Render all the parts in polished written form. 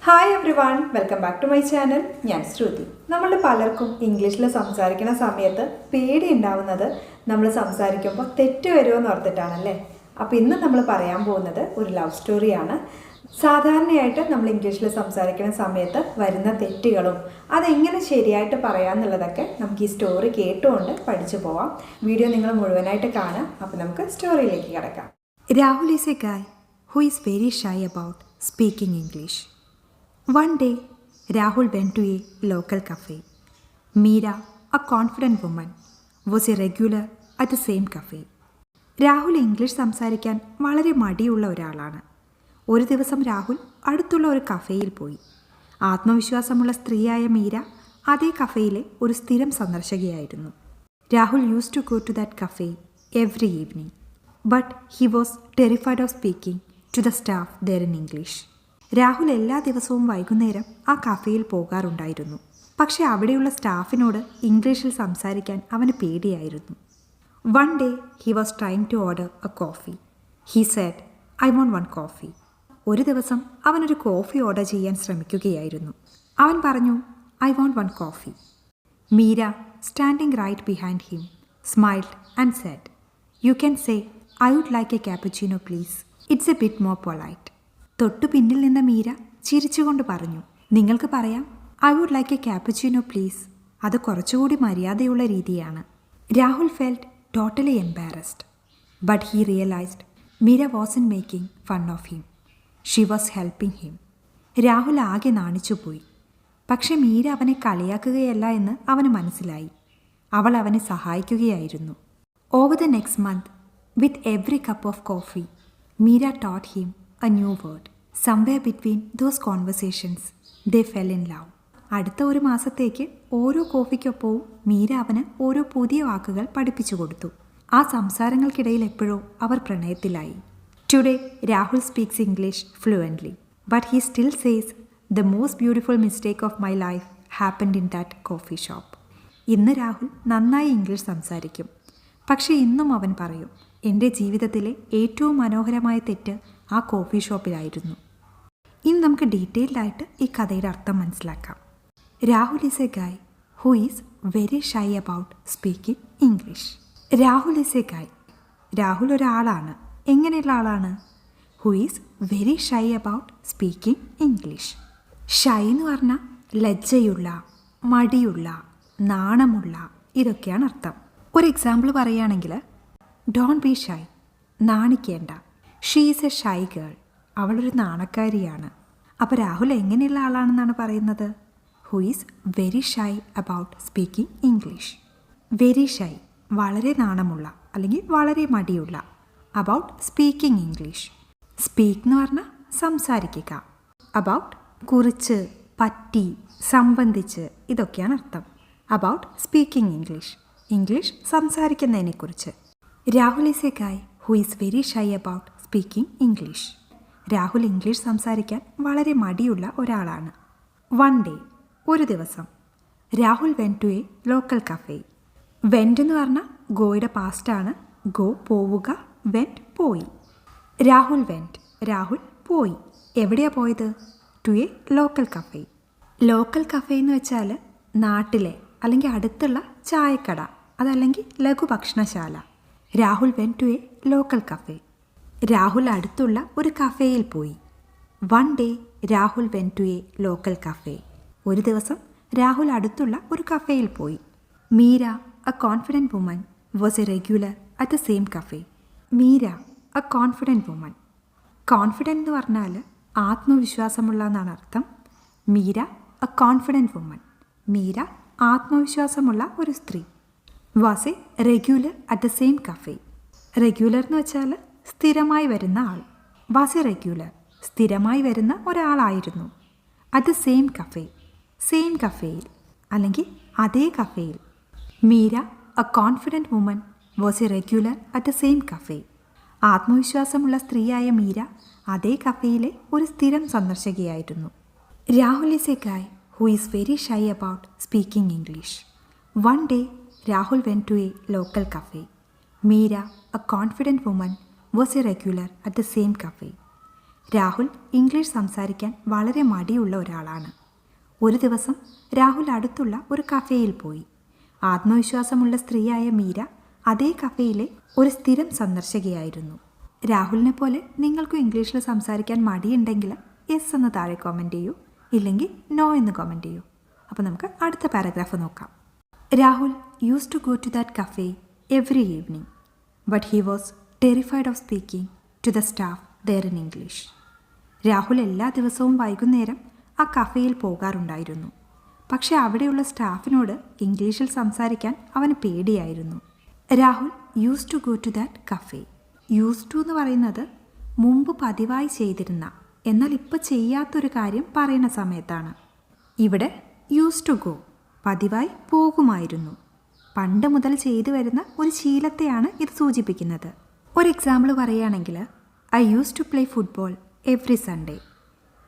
Hi everyone, welcome back to my channel. ഞാൻ ശ്രുതി. നമ്മളുടെ പലർക്കും ഇംഗ്ലീഷിൽ സംസാരിക്കുന്ന സമയത്ത് പേടി ഉണ്ടാവുന്നത് നമ്മൾ സംസാരിക്കുമ്പോൾ തെറ്റ് വരുമെന്ന് ഓർത്തിട്ടാണല്ലേ. അപ്പോൾ ഇന്ന് നമ്മൾ പറയാൻ പോകുന്നത് ഒരു ലവ് സ്റ്റോറിയാണ്. സാധാരണയായിട്ട് നമ്മൾ ഇംഗ്ലീഷിൽ സംസാരിക്കുന്ന സമയത്ത് വരുന്ന തെറ്റുകളും അതെങ്ങനെ ശരിയായിട്ട് പറയാമെന്നുള്ളതൊക്കെ നമുക്ക് ഈ സ്റ്റോറി കേട്ടുകൊണ്ട് പഠിച്ചു പോവാം. വീഡിയോ നിങ്ങൾ മുഴുവനായിട്ട് കാണാം. അപ്പോൾ നമുക്ക് സ്റ്റോറിയിലേക്ക് കിടക്കാം. Rahul is a guy who is very shy about speaking English. One day, Rahul went to a local cafe. Meera, a confident woman, was a regular at the same cafe. Rahul English സംസാരിക്കാൻ വളരെ മടിയുള്ള ഒരാളാണ്. ഒരു ദിവസം രാഹുൽ അടുത്തുള്ള ഒരു കഫേയിൽ പോയി. ആത്മവിശ്വാസമുള്ള സ്ത്രീയായ മീര അതേ കഫേയിലെ ഒരു സ്ഥിരം സന്ദർശകയായിരുന്നു. Rahul use to go to that cafe every evening. But he was terrified of speaking to the staff there in English. Rahul എല്ലാ ദിവസവും വൈകുന്നേരം ആ കഫേയിൽ പോകാറുണ്ടായിരുന്നു. പക്ഷേ അവിടെയുള്ള സ്റ്റാഫിനോട് ഇംഗ്ലീഷിൽ സംസാരിക്കാൻ അവന് പേടിയായിരുന്നു. One day he was trying to order a coffee. He said, "I won't one coffee." ഒരു ദിവസം അവനൊരു കോഫി ഓർഡർ ചെയ്യാൻ ശ്രമിക്കുകയായിരുന്നു. അവൻ പറഞ്ഞു, "ഐ won't one coffee." Meera, standing right behind him, smiled and said, "you can say I would like a cappuccino please. It's a bit more polite." തൊട്ടു പിന്നിൽ നിന്ന മീര ചിരിച്ചുകൊണ്ട് പറഞ്ഞു, "നിങ്ങൾക്ക് പറയാം, I would like a cappuccino please. അത് കുറച്ചുകൂടി മര്യാദയുള്ള രീതിയാണ്." Rahul felt totally embarrassed. But he realised Meera Vasan making fun of him. She was helping him. Rahul ആകെ നാണിച്ചുപോയി. പക്ഷെ മീര അവനെ കളിയാക്കുകയല്ല എന്ന് അവന് മനസ്സിലായി. അവൾ അവനെ സഹായിക്കുകയായിരുന്നു. Over the next month, with every cup of coffee, Meera taught him a new word. Somewhere between those conversations, they fell in love. അടുത്ത ഒരു മാസത്തേക്ക് ഓരോ കോഫിക്കൊപ്പവും മീര അവന് ഓരോ പുതിയ വാക്കുകൾ പഠിപ്പിച്ചു കൊടുത്തു. ആ സംസാരങ്ങൾക്കിടയിൽ എപ്പോഴോ അവർ പ്രണയത്തിലായി. Today Rahul speaks English fluently, but he still says the most beautiful mistake of my life happened in that coffee shop. ഇന്ന് രാഹുൽ നന്നായി ഇംഗ്ലീഷ് സംസാരിക്കും. പക്ഷേ ഇന്നും അവൻ പറയും, എൻ്റെ ജീവിതത്തിലെ ഏറ്റവും മനോഹരമായ തെറ്റ് ആ കോഫി ഷോപ്പിലായിരുന്നു. ഇനി നമുക്ക് ഡീറ്റെയിൽഡായിട്ട് ഈ കഥയുടെ അർത്ഥം മനസ്സിലാക്കാം. Rahul is a guy who is very shy about speaking English. Rahul is a ഗായ്. രാഹുൽ ഒരാളാണ്. എങ്ങനെയുള്ള ആളാണ്? Who is very shy about speaking English. Shy എന്ന് പറഞ്ഞാൽ ലജ്ജയുള്ള, മടിയുള്ള, നാണമുള്ള, ഇതൊക്കെയാണ് അർത്ഥം. ഒരു എക്സാമ്പിൾ പറയുകയാണെങ്കിൽ, ഡോണ്ട് ബി ഷൈ, നാണിക്കേണ്ട. She is a shy girl, അവളൊരു നാണക്കാരിയാണ്. അപ്പോൾ രാഹുൽ എങ്ങനെയുള്ള ആളാണെന്നാണ് പറയുന്നത്? Who is very shy about speaking English. Very shy, വളരെ നാണമുള്ള അല്ലെങ്കിൽ വളരെ മടിയുള്ള. About speaking English. സ്പീക്ക് എന്ന് പറഞ്ഞാൽ സംസാരിക്കുക. അബൌട്ട് കുറിച്ച്, പറ്റി, സംബന്ധിച്ച്, ഇതൊക്കെയാണ് അർത്ഥം. അബൌട്ട് സ്പീക്കിംഗ് ഇംഗ്ലീഷ്, ഇംഗ്ലീഷ് സംസാരിക്കുന്നതിനെക്കുറിച്ച്. Rahul is a guy who is very shy about speaking English. Rahul English സംസാരിക്കാൻ വളരെ മടിയുള്ള ഒരാളാണ്. വൺ ഡേ, ഒരു ദിവസം, Rahul went to a local cafe. Went എന്ന് പറഞ്ഞാൽ ഗോയുടെ പാസ്റ്റാണ്. ഗോ പോവുക, വെൻറ്റ് പോയി. രാഹുൽ വെൻറ്റ്, രാഹുൽ പോയി. എവിടെയാണ് പോയത്? To a local cafe. Local cafe എന്ന് വെച്ചാൽ നാട്ടിലെ അല്ലെങ്കിൽ അടുത്തുള്ള ചായക്കട, അതല്ലെങ്കിൽ ലഘുഭക്ഷണശാല. Rahul went to a local cafe. Rahul അടുത്തുള്ള ഒരു കഫേയിൽ പോയി. One day Rahul went to a local cafe. ഒരു ദിവസം രാഹുൽ അടുത്തുള്ള ഒരു കഫേയിൽ പോയി. Meera, a confident woman, was a regular at the same cafe. Meera, a confident woman. Confident എന്ന് പറഞ്ഞാൽ ആത്മവിശ്വാസമുള്ള എന്നാണ് അർത്ഥം. Meera, a confident woman. Meera ആത്മവിശ്വാസമുള്ള ഒരു സ്ത്രീ. Was a regular at the same cafe. Regular എന്ന് വെച്ചാൽ സ്ഥിരമായി വരുന്ന ആൾ. വാസ് എ റെഗുലർ, സ്ഥിരമായി വരുന്ന ഒരാളായിരുന്നു. At the same cafe, same കഫേയിൽ അല്ലെങ്കിൽ അതേ കഫേയിൽ. Meera, a confident woman, was a regular at the same cafe. ആത്മവിശ്വാസമുള്ള സ്ത്രീയായ മീര അതേ കഫേയിലെ ഒരു സ്ഥിരം സന്ദർശകയായിരുന്നു. Rahul is a guy who is very shy about speaking English. One day Rahul went to a local cafe. Meera, a confident woman, was a regular at the same cafe. Rahul English സംസാരിക്കാൻ വളരെ മടിയുള്ള ഒരാളാണ്. ഒരു ദിവസം രാഹുൽ അടുത്തുള്ള ഒരു കഫേയിൽ പോയി. ആത്മവിശ്വാസമുള്ള സ്ത്രീയായ മീര അതേ കഫേയിലെ ഒരു സ്ഥിരം സന്ദർശകയായിരുന്നു. രാഹുലിനെ പോലെ നിങ്ങൾക്കും ഇംഗ്ലീഷിൽ സംസാരിക്കാൻ മടിയുണ്ടെങ്കിൽ യെസ് എന്ന് താഴെ കമൻറ്റ് ചെയ്യൂ, ഇല്ലെങ്കിൽ നോ എന്ന് കമൻറ്റ് ചെയ്യൂ. അപ്പോൾ നമുക്ക് അടുത്ത പാരഗ്രാഫ് നോക്കാം. Rahul use to go to that cafe every evening, but he was terrified of speaking to the staff there in English. Rahul എല്ലാ ദിവസവും വൈകുന്നേരം ആ കഫേയിൽ പോകാറുണ്ടായിരുന്നു. പക്ഷേ അവിടെയുള്ള സ്റ്റാഫിനോട് ഇംഗ്ലീഷിൽ സംസാരിക്കാൻ അവന് പേടിയായിരുന്നു. Rahul use to go to that cafe. Use to എന്ന് പറയുന്നത് മുമ്പ് പതിവായി ചെയ്തിരുന്ന എന്നാൽ ഇപ്പോൾ ചെയ്യാത്തൊരു കാര്യം പറയുന്ന സമയത്താണ്. ഇവിടെ യൂസ് ടു ഗോ പതിവായി പോകുമായിരുന്നു, പണ്ട് മുതൽ ചെയ്തു വരുന്ന ഒരു ശീലത്തെയാണ് ഇത് സൂചിപ്പിക്കുന്നത്. ഒരു എക്സാമ്പിൾ പറയുകയാണെങ്കിൽ, I use to play football every Sunday.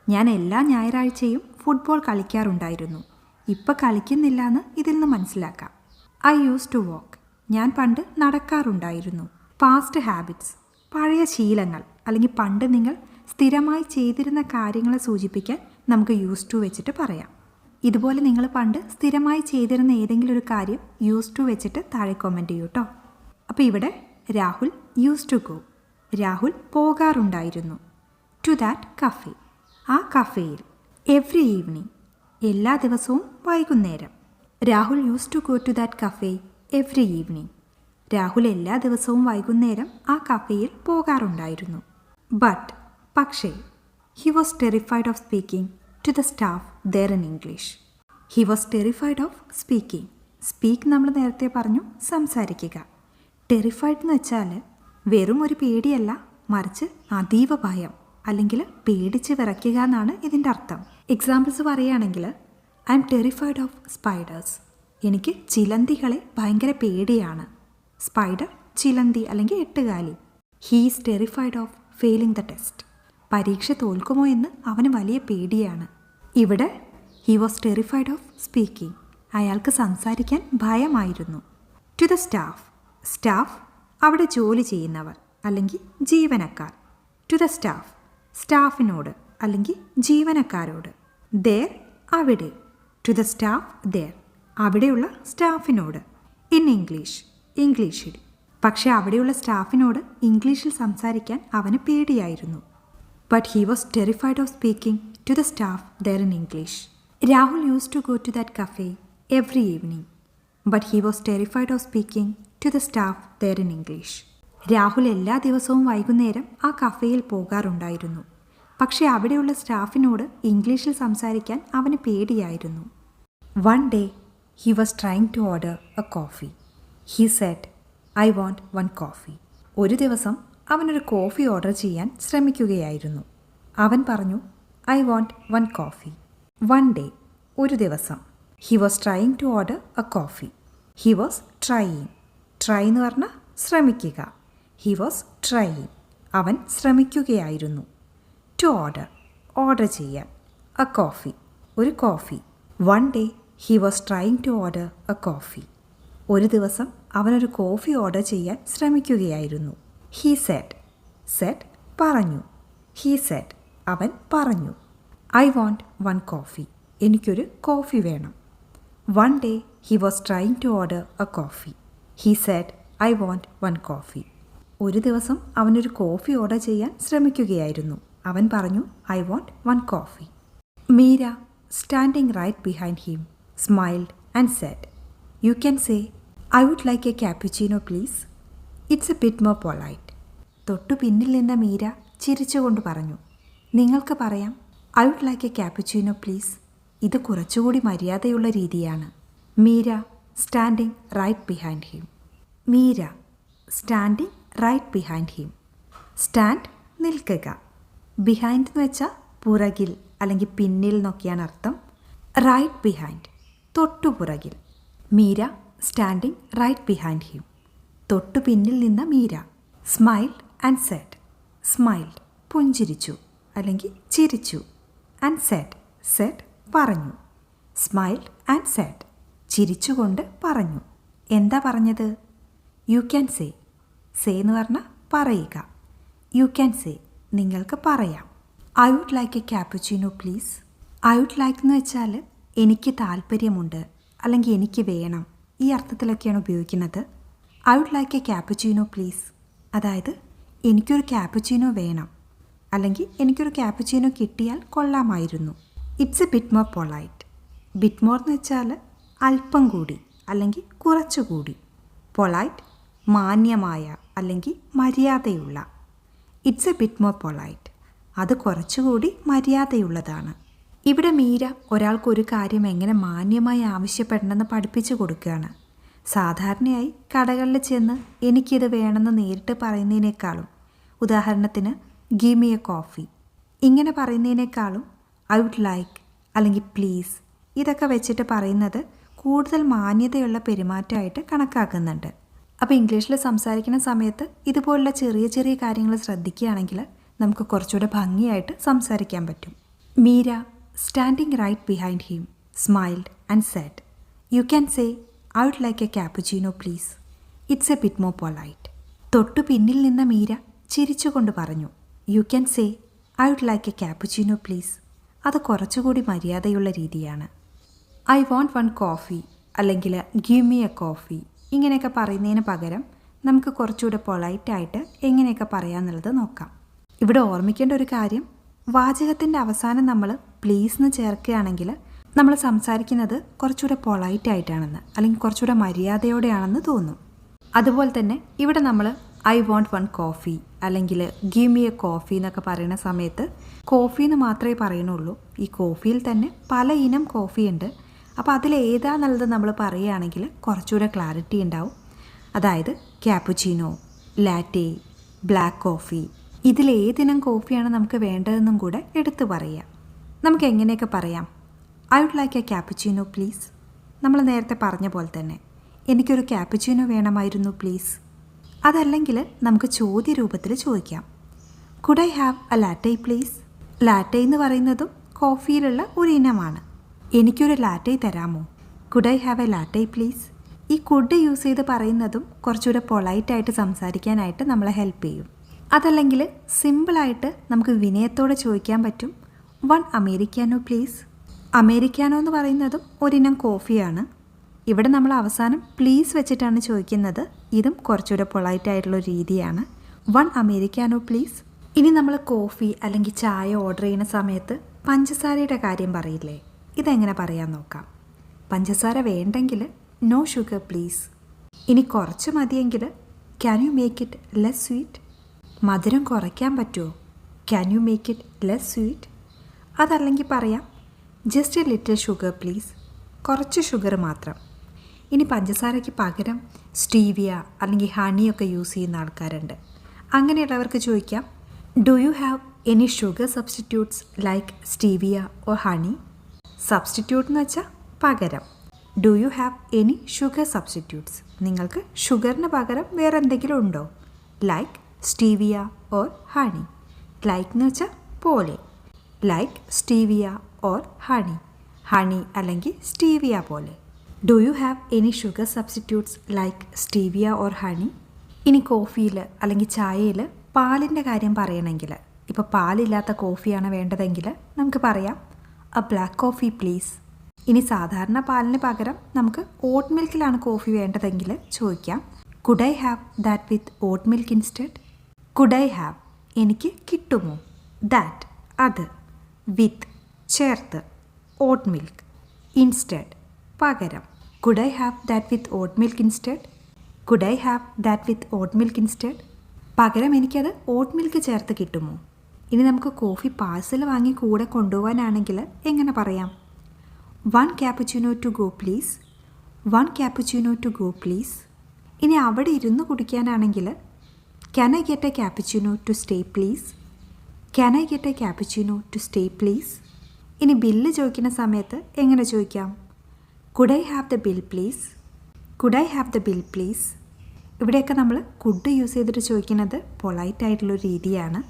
ഞാൻ എല്ലാ ഞായറാഴ്ചയും ഫുട്ബോൾ കളിക്കാറുണ്ടായിരുന്നു, ഇപ്പം കളിക്കുന്നില്ല എന്ന് ഇതിൽ നിന്ന് മനസ്സിലാക്കാം. I use to walk. ഞാൻ പണ്ട് നടക്കാറുണ്ടായിരുന്നു. പാസ്റ്റ് ഹാബിറ്റ്സ് പഴയ ശീലങ്ങൾ അല്ലെങ്കിൽ പണ്ട് നിങ്ങൾ സ്ഥിരമായി ചെയ്തിരുന്ന കാര്യങ്ങളെ സൂചിപ്പിക്കാൻ നമുക്ക് യൂസ് ടു വെച്ചിട്ട് പറയാം. ഇതുപോലെ നിങ്ങൾ പണ്ട് സ്ഥിരമായി ചെയ്തിരുന്ന ഏതെങ്കിലും ഒരു കാര്യം യൂസ് ടു വെച്ചിട്ട് താഴെ കമൻറ്റ് ചെയ്യൂ കേട്ടോ. അപ്പോൾ ഇവിടെ Rahul use to go, Rahul പോകാറുണ്ടായിരുന്നു. ടു ദാറ്റ് കഫേ, ആ കഫേയിൽ. എവ്രി ഈവനിങ്, എല്ലാ ദിവസവും വൈകുന്നേരം. Rahul use to go to that cafe every evening. Rahul എല്ലാ ദിവസവും വൈകുന്നേരം ആ കഫേയിൽ പോകാറുണ്ടായിരുന്നു. ബട്ട് പക്ഷേ, he was terrified of speaking to the staff there in English. He was terrified of speaking. Speak നമ്മൾ നേരത്തെ പറഞ്ഞു സംസാരിക്കുക. ടെറിഫൈഡ് എന്ന് വെച്ചാൽ വെറും ഒരു പേടിയല്ല, മറിച്ച് അതീവ ഭയം അല്ലെങ്കിൽ പേടിച്ച് വിറയ്ക്കുക എന്നാണ് ഇതിൻ്റെ അർത്ഥം. എക്സാമ്പിൾസ് പറയുകയാണെങ്കിൽ, I am terrified of spiders. എനിക്ക് ചിലന്തികളെ ഭയങ്കര പേടിയാണ്. സ്പൈഡർ ചിലന്തി അല്ലെങ്കിൽ എട്ടുകാലി. He is terrified of failing the test. പരീക്ഷ തോൽക്കുമോ എന്ന് അവന് വലിയ പേടിയാണ്. ഇവിടെ he was terrified of speaking. അയാൾക്ക് സംസാരിക്കാൻ ഭയമായിരുന്നു. To the staff. സ്റ്റാഫ് അവിടെ ജോലി ചെയ്യുന്നവർ അല്ലെങ്കിൽ ജീവനക്കാർ. ടു ദ സ്റ്റാഫ് സ്റ്റാഫിനോട് അല്ലെങ്കിൽ ജീവനക്കാരോട്. ദേർ അവിടെ. ടു ദ സ്റ്റാഫ് ദേർ അവിടെയുള്ള സ്റ്റാഫിനോട്. ഇൻ ഇംഗ്ലീഷ് ഇംഗ്ലീഷിൽ. പക്ഷേ അവിടെയുള്ള സ്റ്റാഫിനോട് ഇംഗ്ലീഷിൽ സംസാരിക്കാൻ അവന് പേടിയായിരുന്നു. But he was terrified of speaking to the staff there in English. Rahul use to go to that cafe every evening, but he was terrified of speaking to the staff there in English. Rahul എല്ലാ ദിവസവും വൈകുന്നേരം ആ കഫേയിൽ പോകാറുണ്ടായിരുന്നു. പക്ഷേ അവിടെയുള്ള സ്റ്റാഫിനോട് ഇംഗ്ലീഷിൽ സംസാരിക്കാൻ അവന് പേടിയായിരുന്നു. One day he was trying to order a coffee. He said, I want one coffee. ഒരു ദിവസം അവനൊരു കോഫി ഓർഡർ ചെയ്യാൻ ശ്രമിക്കുകയായിരുന്നു. അവൻ പറഞ്ഞു, I want one coffee. One day ഒരു ദിവസം. He was trying to order a coffee. He was trying. Try എന്ന് പറഞ്ഞാൽ ശ്രമിക്കുക. He was trying. അവൻ ശ്രമിക്കുകയായിരുന്നു. ടു ഓർഡർ ഓർഡർ ചെയ്യാൻ. എ കോഫി ഒരു കോഫി. One day he was trying to order a coffee. ഒരു ദിവസം അവനൊരു കോഫി ഓർഡർ ചെയ്യാൻ ശ്രമിക്കുകയായിരുന്നു. He said. സെഡ് പറഞ്ഞു. ഹീ സെഡ് അവൻ പറഞ്ഞു. I want one coffee. എനിക്കൊരു കോഫി വേണം. One day he was trying to order a coffee. He said, I want one coffee. ഒരു ദിവസം അവനൊരു കോഫി ഓർഡർ ചെയ്യാൻ ശ്രമിക്കുകയായിരുന്നു. അവൻ പറഞ്ഞു, I want one coffee. Meera, standing right behind him, smiled and said, you can say, I would like a cappuccino please. It's a bit more polite. തൊട്ടു പിന്നിൽ നിന്ന മീര ചിരിച്ചുകൊണ്ട് പറഞ്ഞു, നിങ്ങൾക്ക് പറയാം, I would like a cappuccino please. ഇത് കുറച്ചുകൂടി മര്യാദയുള്ള രീതിയാണ്. Meera, standing right behind him. Meera, standing right behind him. Stand നിൽക്കുക. ബിഹൈൻഡ് എന്ന് വെച്ചാൽ പുറകിൽ അല്ലെങ്കിൽ പിന്നിൽ എന്നൊക്കെയാണ് അർത്ഥം. റൈറ്റ് ബിഹൈൻഡ് തൊട്ടുപുറകിൽ. Meera standing right behind him. തൊട്ടു പിന്നിൽ നിന്ന Meera. Smiled and said. Smiled പുഞ്ചിരിച്ചു അല്ലെങ്കിൽ ചിരിച്ചു. And said. സെഡ് പറഞ്ഞു. സ്മൈൽഡ് ആൻഡ് സെഡ് ചിരിച്ചുകൊണ്ട് പറഞ്ഞു. എന്താ പറഞ്ഞത്? U can say. സേ എന്ന് പറഞ്ഞാൽ പറയുക. യു ക്യാൻ സേ നിങ്ങൾക്ക് പറയാം. I would like a cappuccino please. I would like എന്ന് വെച്ചാൽ എനിക്ക് താല്പര്യമുണ്ട് അല്ലെങ്കിൽ എനിക്ക് വേണം, ഈ അർത്ഥത്തിലൊക്കെയാണ് ഉപയോഗിക്കുന്നത്. I would like a cappuccino please, അതായത് എനിക്കൊരു ക്യാപ്പുച്ചീനോ വേണം അല്ലെങ്കിൽ എനിക്കൊരു ക്യാപ്പുച്ചീനോ കിട്ടിയാൽ കൊള്ളാമായിരുന്നു. It's a bit more polite. Bit more എന്ന് വെച്ചാൽ അല്പം കൂടി അല്ലെങ്കിൽ കുറച്ചുകൂടി. പൊളൈറ്റ് മാന്യമായ അല്ലെങ്കിൽ മര്യാദയുള്ള. It's a bit more polite, അത് കുറച്ചുകൂടി മര്യാദയുള്ളതാണ്. ഇവിടെ മീര ഒരാൾക്കൊരു കാര്യം എങ്ങനെ മാന്യമായി ആവശ്യപ്പെടണമെന്ന് പഠിപ്പിച്ചു കൊടുക്കുകയാണ്. സാധാരണയായി കടകളിൽ ചെന്ന് എനിക്കിത് വേണമെന്ന് നേരിട്ട് പറയുന്നതിനേക്കാളും, ഉദാഹരണത്തിന് ഗിവ് മീ എ കോഫി ഇങ്ങനെ പറയുന്നതിനേക്കാളും ഐ വുഡ് ലൈക്ക് അല്ലെങ്കിൽ പ്ലീസ് ഇതൊക്കെ വെച്ചിട്ട് പറയുന്നത് കൂടുതൽ മാന്യതയുള്ള പെരുമാറ്റമായിട്ട് കണക്കാക്കുന്നുണ്ട്. അപ്പോൾ ഇംഗ്ലീഷിൽ സംസാരിക്കുന്ന സമയത്ത് ഇതുപോലുള്ള ചെറിയ ചെറിയ കാര്യങ്ങൾ ശ്രദ്ധിക്കുകയാണെങ്കിൽ നമുക്ക് കുറച്ചുകൂടെ ഭംഗിയായിട്ട് സംസാരിക്കാൻ പറ്റും. Meera standing right behind him smiled and said, you can say I would like a cappuccino please. It's a bit more polite. തൊട്ടു പിന്നിൽ നിന്ന മീര ചിരിച്ചുകൊണ്ട് പറഞ്ഞു, you can say I would like a cappuccino please. അത് കുറച്ചുകൂടി മര്യാദയുള്ള രീതിയാണ്. ഐ വോണ്ട് വൺ കോഫി അല്ലെങ്കിൽ ഗിവ് മീ എ കോഫി ഇങ്ങനെയൊക്കെ പറയുന്നതിന് പകരം നമുക്ക് കുറച്ചുകൂടെ പൊളൈറ്റായിട്ട് എങ്ങനെയൊക്കെ പറയാമെന്നുള്ളത് നോക്കാം. ഇവിടെ ഓർമ്മിക്കേണ്ട ഒരു കാര്യം, വാചകത്തിൻ്റെ അവസാനം നമ്മൾ പ്ലീസ് എന്ന് ചേർക്കുകയാണെങ്കിൽ നമ്മൾ സംസാരിക്കുന്നത് കുറച്ചുകൂടെ പൊളൈറ്റായിട്ടാണെന്ന് അല്ലെങ്കിൽ കുറച്ചുകൂടെ മര്യാദയോടെയാണെന്ന് തോന്നും. അതുപോലെ തന്നെ ഇവിടെ നമ്മൾ ഐ വോണ്ട് വൺ കോഫി അല്ലെങ്കിൽ ഗിവ് മീ എ കോഫി എന്നൊക്കെ പറയുന്ന സമയത്ത് കോഫി എന്ന് മാത്രമേ പറയുന്നുള്ളൂ. ഈ കോഫിയിൽ തന്നെ പല ഇനം കോഫിയുണ്ട്. അപ്പോൾ അതിലേതാന്നുള്ളത് നമ്മൾ പറയുകയാണെങ്കിൽ കുറച്ചുകൂടെ ക്ലാരിറ്റി ഉണ്ടാവും. അതായത് ക്യാപ്പുച്ചീനോ, ലാറ്റെ, ബ്ലാക്ക് കോഫി, ഇതിലേതിനം കോഫിയാണ് നമുക്ക് വേണ്ടതെന്നും കൂടെ എടുത്തു പറയുക. നമുക്ക് എങ്ങനെയൊക്കെ പറയാം? I would like a cappuccino please. നമ്മൾ നേരത്തെ പറഞ്ഞ പോലെ തന്നെ എനിക്കൊരു ക്യാപ്പുച്ചീനോ വേണമായിരുന്നു പ്ലീസ്. അതല്ലെങ്കിൽ നമുക്ക് ചോദ്യ രൂപത്തിൽ ചോദിക്കാം, could I have A latte please. Latte എന്ന് പറയുന്നതും കോഫിയിലുള്ള ഒരു ഇനമാണ്. എനിക്കൊരു ലാറ്റെ തരാമോ? Could I have A latte please. ഈ കുഡ് യൂസ് ചെയ്ത് പറയുന്നതും കുറച്ചുകൂടെ പൊളൈറ്റായിട്ട് സംസാരിക്കാനായിട്ട് നമ്മളെ ഹെൽപ്പ് ചെയ്യും. അതല്ലെങ്കിൽ സിമ്പിളായിട്ട് നമുക്ക് വിനയത്തോടെ ചോദിക്കാൻ പറ്റും, വൺ അമേരിക്കാനോ പ്ലീസ്. അമേരിക്കാനോ എന്ന് പറയുന്നതും ഒരിനം കോഫിയാണ്. ഇവിടെ നമ്മൾ അവസാനം പ്ലീസ് വെച്ചിട്ടാണ് ചോദിക്കുന്നത്. ഇതും കുറച്ചുകൂടെ പൊളൈറ്റായിട്ടുള്ള രീതിയാണ്, വൺ അമേരിക്കാനോ പ്ലീസ്. ഇനി നമ്മൾ കോഫി അല്ലെങ്കിൽ ചായ ഓർഡർ ചെയ്യുന്ന സമയത്ത് പഞ്ചസാരയുടെ കാര്യം പറയില്ലേ, ഇതെങ്ങനെ പറയാൻ നോക്കാം. പഞ്ചസാര വേണ്ടെങ്കിൽ നോ ഷുഗർ പ്ലീസ്. ഇനി കുറച്ച് മതിയെങ്കിൽ can you make it less sweet. മധുരം കുറയ്ക്കാൻ പറ്റുമോ? Can you make it less sweet. അതല്ലെങ്കിൽ പറയാം just a little sugar please, കുറച്ച് ഷുഗർ മാത്രം. ഇനി പഞ്ചസാരയ്ക്ക് പകരം സ്റ്റീവിയ അല്ലെങ്കിൽ ഹണിയൊക്കെ യൂസ് ചെയ്യുന്ന ആൾക്കാരുണ്ട്. അങ്ങനെയുള്ളവർക്ക് ചോദിക്കാം, do you have any sugar substitutes like stevia or honey. Substitute എന്ന് വെച്ചാൽ പകരം. Do you have any sugar substitutes, നിങ്ങൾക്ക് ഷുഗറിന് പകരം വേറെ എന്തെങ്കിലും ഉണ്ടോ? Like stevia or honey. Like എന്ന് വെച്ചാൽ പോലെ, like stevia or honey. Honey അല്ലെങ്കിൽ സ്റ്റീവിയ പോലെ. Do you have any sugar substitutes like stevia or honey. ഇനി കോഫിയിൽ അല്ലെങ്കിൽ ചായയിൽ പാലിൻ്റെ കാര്യം പറയണമെങ്കിൽ, ഇപ്പോൾ പാലില്ലാത്ത കോഫിയാണ് വേണ്ടതെങ്കിൽ നമുക്ക് പറയാം എ ബ്ലാക്ക് കോഫി പ്ലീസ്. ഇനി സാധാരണ പാലിന് പകരം നമുക്ക് ഓട്ട് മിൽക്കിലാണ് കോഫി വേണ്ടതെങ്കിൽ ചോദിക്കാം, could I have that with oat milk instead. Could I have എനിക്ക് കിട്ടുമോ, ദാറ്റ് അത്, വിത്ത് ചേർത്ത്, ഓട്ട് മിൽക്ക് ഇൻസ്റ്റെഡ് പകരം. Could I have that with oat milk instead. Could I have that with oat milk instead. പകരം എനിക്കത് ഓട്ട് milk ചേർത്ത് കിട്ടുമോ. ഇനി നമുക്ക് കോഫി പാഴ്സൽ വാങ്ങി കൂടെ കൊണ്ടുപോകാനാണെങ്കിൽ എങ്ങനെ പറയാം? One cappuccino to go please. One cappuccino to go please. ഇനി അവിടെ ഇരുന്ന് കുടിക്കാനാണെങ്കിൽ can I get a cappuccino to stay please. Can I get a cappuccino to stay please. ഇനി ബില്ല് ചോദിക്കുന്ന സമയത്ത് എങ്ങനെ ചോദിക്കാം? Could I have the bill please. Could I have the bill please. ഇവിടെയൊക്കെ നമ്മൾ കുഡ് യൂസ് ചെയ്തിട്ട് ചോദിക്കുന്നത് പൊളൈറ്റായിട്ടുള്ളൊരു രീതിയാണ്.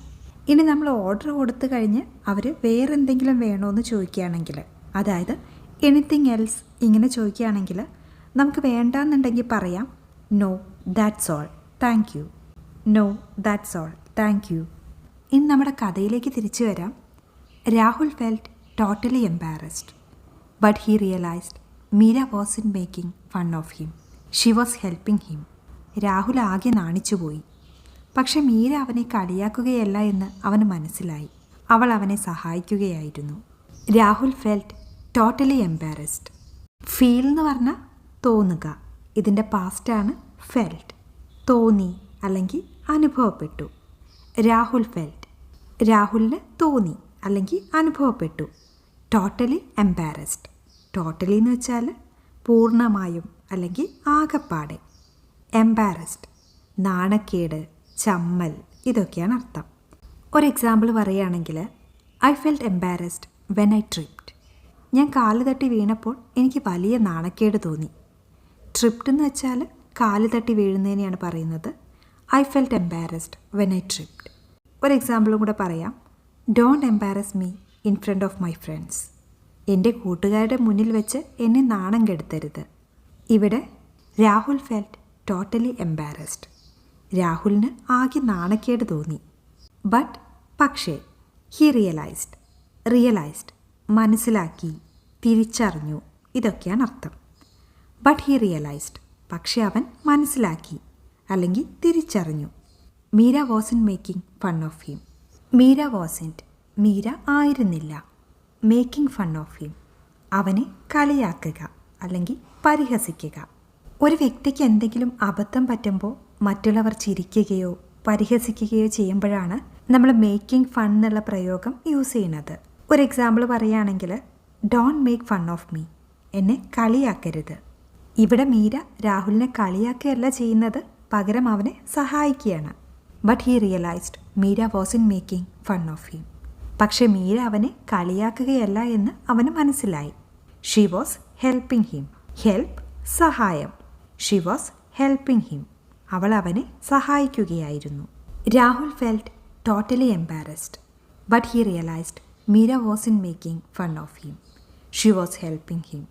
ഇനി നമ്മൾ ഓർഡർ കൊടുത്തു കഴിഞ്ഞ് അവർ വേറെ എന്തെങ്കിലും വേണമെന്ന് ചോദിക്കുകയാണെങ്കിൽ, അതായത് എനിത്തിങ് എൽസ് ഇങ്ങനെ ചോദിക്കുകയാണെങ്കിൽ നമുക്ക് വേണ്ടാന്നുണ്ടെങ്കിൽ പറയാം no that's all thank you. No that's all thank you. ഇനി നമ്മുടെ കഥയിലേക്ക് തിരിച്ചു വരാം. Rahul felt totally embarrassed, but he realized Meera wasn't making fun of him. She was helping him. Rahul ആകെ നാണിച്ചുപോയി. പക്ഷെ മീര അവനെ കളിയാക്കുകയല്ല എന്ന് അവന് മനസ്സിലായി. അവൾ അവനെ സഹായിക്കുകയായിരുന്നു. Rahul felt totally embarrassed. Feel എന്ന് പറഞ്ഞാൽ തോന്നുക. ഇതിൻ്റെ പാസ്റ്റാണ് ഫെൽറ്റ്. തോന്നി അല്ലെങ്കിൽ അനുഭവപ്പെട്ടു. രാഹുൽ ഫെൽറ്റ്. രാഹുലിന് തോന്നി അല്ലെങ്കിൽ അനുഭവപ്പെട്ടു. Totally embarrassed. ടോട്ടലി എന്ന് വെച്ചാൽ പൂർണ്ണമായും അല്ലെങ്കിൽ ആകപ്പാടെ. എംബാരസ്ഡ് നാണക്കേട്, ചമ്മൽ, ഇതൊക്കെയാണ് അർത്ഥം. ഒരു എക്സാമ്പിൾ പറയുകയാണെങ്കിൽ I felt embarrassed when I tripped. ഞാൻ കാല് തട്ടി വീണപ്പോൾ എനിക്ക് വലിയ നാണക്കേട് തോന്നി. ട്രിപ്ഡ് എന്ന് വെച്ചാൽ കാല് തട്ടി വീഴുന്നതിനെയാണ് പറയുന്നത്. I felt embarrassed when I tripped. ഒരു എക്സാമ്പിളും കൂടെ പറയാം. Don't embarrass me in front of my friends. എൻ്റെ കൂട്ടുകാരുടെ മുന്നിൽ വെച്ച് എന്നെ നാണം കെടുത്തരുത്. ഇവിടെ രാഹുൽ ഫെൽറ്റ് ടോട്ടലി എംബാരസ്ഡ്. രാഹുലിന് ആകെ നാണക്കേട് തോന്നി. പക്ഷേ ഹി റിയലൈസ്ഡ് മനസ്സിലാക്കി, തിരിച്ചറിഞ്ഞു, ഇതൊക്കെയാണ് അർത്ഥം. ബട്ട് ഹി റിയലൈസ്ഡ്, പക്ഷേ അവൻ മനസ്സിലാക്കി അല്ലെങ്കിൽ തിരിച്ചറിഞ്ഞു. Meera wasn't making fun of him. Meera ആയിരുന്നില്ല. മേക്കിംഗ് ഫൺ ഓഫ് ഹിം, അവനെ കളിയാക്കുക അല്ലെങ്കിൽ പരിഹസിക്കുക. ഒരു വ്യക്തിക്ക് എന്തെങ്കിലും അബദ്ധം പറ്റുമ്പോൾ മറ്റുള്ളവർ ചിരിക്കുകയോ പരിഹസിക്കുകയോ ചെയ്യുമ്പോഴാണ് നമ്മൾ മേക്കിംഗ് ഫൺ എന്നുള്ള പ്രയോഗം യൂസ് ചെയ്യുന്നത്. ഒരു എക്സാമ്പിൾ പറയുകയാണെങ്കിൽ don't make fun of me. എന്നെ കളിയാക്കരുത്. ഇവിടെ മീര രാഹുലിനെ കളിയാക്കുകയല്ല ചെയ്യുന്നത്, പകരം അവനെ സഹായിക്കുകയാണ്. But he realised Meera wasn't making fun of him. പക്ഷേ മീര അവനെ കളിയാക്കുകയല്ല എന്ന് അവന് മനസ്സിലായി. She was helping him. Help സഹായം. She was helping him. അവൾ അവനെ സഹായിക്കുകയായിരുന്നു. Rahul felt totally embarrassed, but he realised Meera wasn't making fun of him. She was helping him.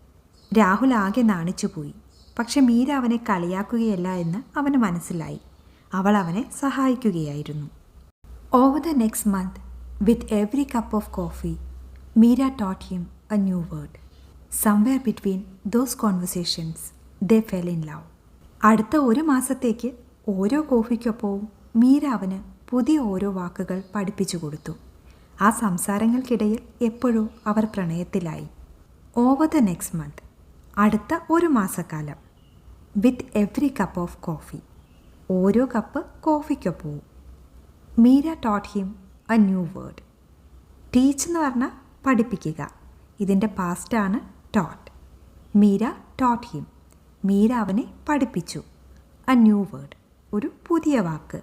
Rahul ആകെ നാണിച്ചുപോയി. പക്ഷെ മീര അവനെ കളിയാക്കുകയല്ല എന്ന് അവന് മനസ്സിലായി. അവൾ അവനെ സഹായിക്കുകയായിരുന്നു. Over the next month, with every cup of coffee, Meera taught him a new word. Somewhere between those conversations they fell in love. അടുത്ത ഒരു മാസത്തേക്ക് ഓരോ കോഫിക്കൊപ്പവും മീര അവന് പുതിയ ഓരോ വാക്കുകൾ പഠിപ്പിച്ചു കൊടുത്തു. ആ സംസാരങ്ങൾക്കിടയിൽ എപ്പോഴോ അവർ പ്രണയത്തിലായി. ഓവർ ദ നെക്സ്റ്റ് മന്ത്, അടുത്ത ഒരു മാസക്കാലം. With every cup of coffee, ഓരോ കപ്പ് കോഫിക്കൊപ്പവും. Meera taught him a new word. Teach എന്ന് പറഞ്ഞാൽ പഠിപ്പിക്കുക. ഇതിൻ്റെ പാസ്റ്റാണ് taught. Meera taught him. Meera അവനെ പഠിപ്പിച്ചു. എ ന്യൂ വേർഡ്, ഒരു പുതിയ വാക്ക്.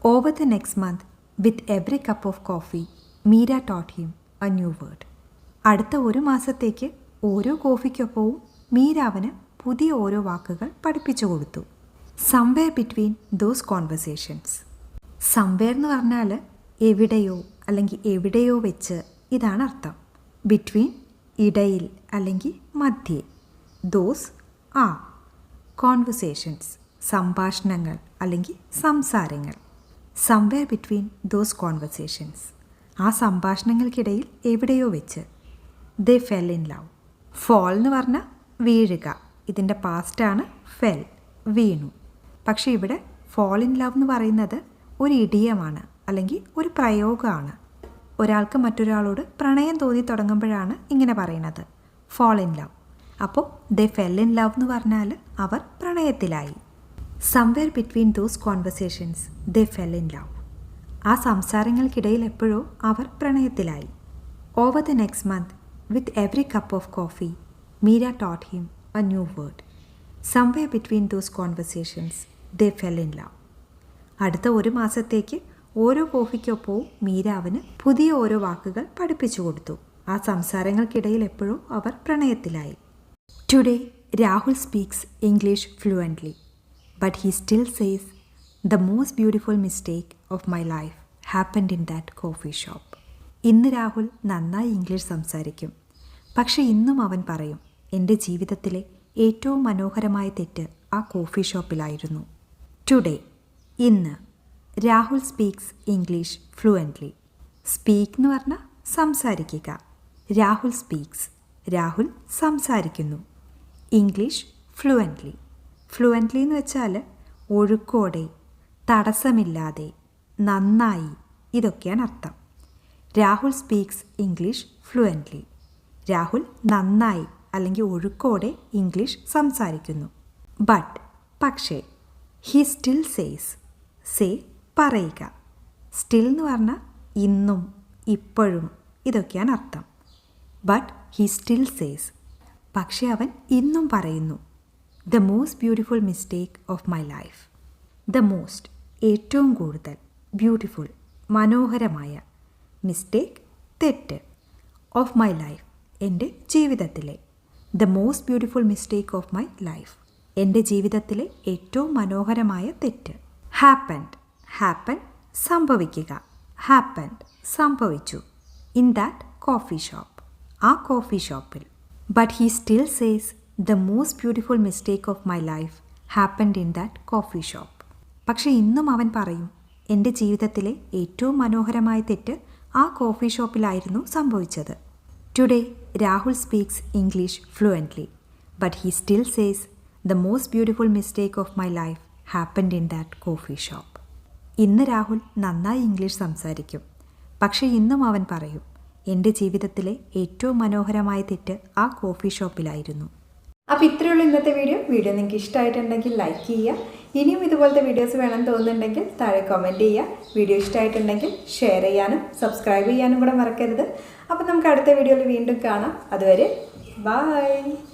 Over the next month, with every cup of coffee, Meera taught him a new word. അടുത്ത ഒരു മാസത്തേക്ക് ഓരോ കോഫിക്കൊപ്പവും മീര അവന് പുതിയ ഓരോ വാക്കുകൾ പഠിപ്പിച്ചു കൊടുത്തു. Somewhere between those conversations. Somewhere എന്ന് പറഞ്ഞാൽ എവിടെയോ അല്ലെങ്കിൽ എവിടെയോ വെച്ച്, ഇതാണ് അർത്ഥം. ബിറ്റ്വീൻ ഇടയിൽ അല്ലെങ്കിൽ മധ്യേ. ദോസ് ആ. കോൺവെർസേഷൻസ് സംഭാഷണങ്ങൾ അല്ലെങ്കിൽ സംസാരങ്ങൾ. സംവെയർ ബിറ്റ്വീൻ ദോസ് കോൺവെർസേഷൻസ്, ആ സംഭാഷണങ്ങൾക്കിടയിൽ എവിടെയോ വെച്ച്. ദേ ഫെൽ ഇൻ ലവ്. ഫോൾ എന്ന് പറഞ്ഞാൽ വീഴുക. ഇതിൻ്റെ പാസ്റ്റാണ് ഫെൽ, വീണു. പക്ഷേ ഇവിടെ ഫോൾ ഇൻ ലവ് എന്ന് പറയുന്നത് ഒരു ഇഡിയമാണ് അല്ലെങ്കിൽ ഒരു പ്രയോഗമാണ്. ഒരാൾക്ക് മറ്റൊരാളോട് പ്രണയം തോന്നി തുടങ്ങുമ്പോഴാണ് ഇങ്ങനെ പറയുന്നത്, ഫോൾ ഇൻ ലവ്. അപ്പോൾ ദേ ഫെൽ ഇൻ ലവ് എന്ന് പറഞ്ഞാൽ അവർ പ്രണയത്തിലായി. Somewhere between those conversations they fell in love. ആ സംസാരങ്ങൾക്കിടയിൽ എപ്പോഴോ അവർ പ്രണയത്തിലായി. Over the next month, with every cup of coffee, Meera taught him a new word. Somewhere between those conversations they fell in love. അടുത്ത ഒരു മാസത്തേക്ക് ഓരോ കോഫിക്കൊപ്പവും മീര അവന് പുതിയ ഓരോ വാക്കുകൾ പഠിപ്പിച്ചു കൊടുത്തു. ആ സംസാരങ്ങൾക്കിടയിൽ എപ്പോഴോ അവർ പ്രണയത്തിലായി. Today Rahul speaks English fluently, but he still says the most beautiful mistake of my life happened in that coffee shop. ഇന്ന് രാഹുൽ നന്നായി ഇംഗ്ലീഷ് സംസാരിക്കും, പക്ഷെ ഇന്നും അവൻ പറയും, എൻ്റെ ജീവിതത്തിലെ ഏറ്റവും മനോഹരമായ തെറ്റ് ആ കോഫി ഷോപ്പിലായിരുന്നു. ടുഡേ, ഇന്ന്, Rahul speaks English fluently. Speak എന്ന് പറഞ്ഞാൽ സംസാരിക്കുക. രാഹുൽ സ്പീക്സ്. രാഹുൽ സംസാരിക്കുന്നു. English fluently. ഫ്ലുവൻ്റ്ലി എന്ന് വെച്ചാൽ ഒഴുക്കോടെ, തടസ്സമില്ലാതെ, നന്നായി, ഇതൊക്കെയാണ് അർത്ഥം. Rahul speaks English fluently. Rahul നന്നായി അല്ലെങ്കിൽ ഒഴുക്കോടെ ഇംഗ്ലീഷ് സംസാരിക്കുന്നു. ബട്ട് പക്ഷേ. He still says. സേ പറയുക. സ്റ്റിൽ എന്ന് പറഞ്ഞാൽ ഇന്നും, ഇപ്പോഴും, ഇതൊക്കെയാണ് അർത്ഥം. But he still says. പക്ഷേ അവൻ ഇന്നും പറയുന്നു. The most beautiful mistake of my life. The most ഏറ്റവും കൂടുതൽ, ബ്യൂട്ടിഫുൾ മനോഹരമായ, മിസ്റ്റേക്ക് തെറ്റ്, ഓഫ് മൈ ലൈഫ് എൻ്റെ ജീവിതത്തിലെ. The most beautiful mistake of my life എൻ്റെ ജീവിതത്തിലെ ഏറ്റവും മനോഹരമായ തെറ്റ്. ഹാപ്പൻഡ്. ഹാപ്പൻ സംഭവിക്കുക. ഹാപ്പൻഡ് സംഭവിച്ചു. ഇൻ ദാറ്റ് കോഫി ഷോപ്പ് ആ കോഫി ഷോപ്പിൽ. But he still says the most beautiful mistake of my life happened in that coffee shop. പക്ഷേ ഇന്നും അവൻ പറയും എൻ്റെ ജീവിതത്തിലെ ഏറ്റവും മനോഹരമായ തെറ്റ് ആ കോഫി ഷോപ്പിലായിരുന്നു സംഭവിച്ചത്. Today Rahul speaks English fluently but he still says the most beautiful mistake of my life happened in that coffee shop. ഇന്ന് രാഹുൽ നന്നായി ഇംഗ്ലീഷ് സംസാരിക്കും. പക്ഷേ ഇന്നും അവൻ പറയും എൻ്റെ ജീവിതത്തിലെ ഏറ്റവും മനോഹരമായ തെറ്റ് ആ കോഫി ഷോപ്പിലായിരുന്നു. അപ്പോൾ ഇത്രയുള്ള ഇന്നത്തെ വീഡിയോ നിങ്ങൾക്ക് ഇഷ്ടമായിട്ടുണ്ടെങ്കിൽ ലൈക്ക് ചെയ്യുക. ഇനിയും ഇതുപോലത്തെ വീഡിയോസ് വേണം തോന്നുന്നുണ്ടെങ്കിൽ താഴെ കമൻറ്റ് ചെയ്യുക. വീഡിയോ ഇഷ്ടമായിട്ടുണ്ടെങ്കിൽ ഷെയർ ചെയ്യാനും സബ്സ്ക്രൈബ് ചെയ്യാനും കൂടെ മറക്കരുത്. അപ്പോൾ നമുക്ക് അടുത്ത വീഡിയോയിൽ വീണ്ടും കാണാം. അതുവരെ ബൈ.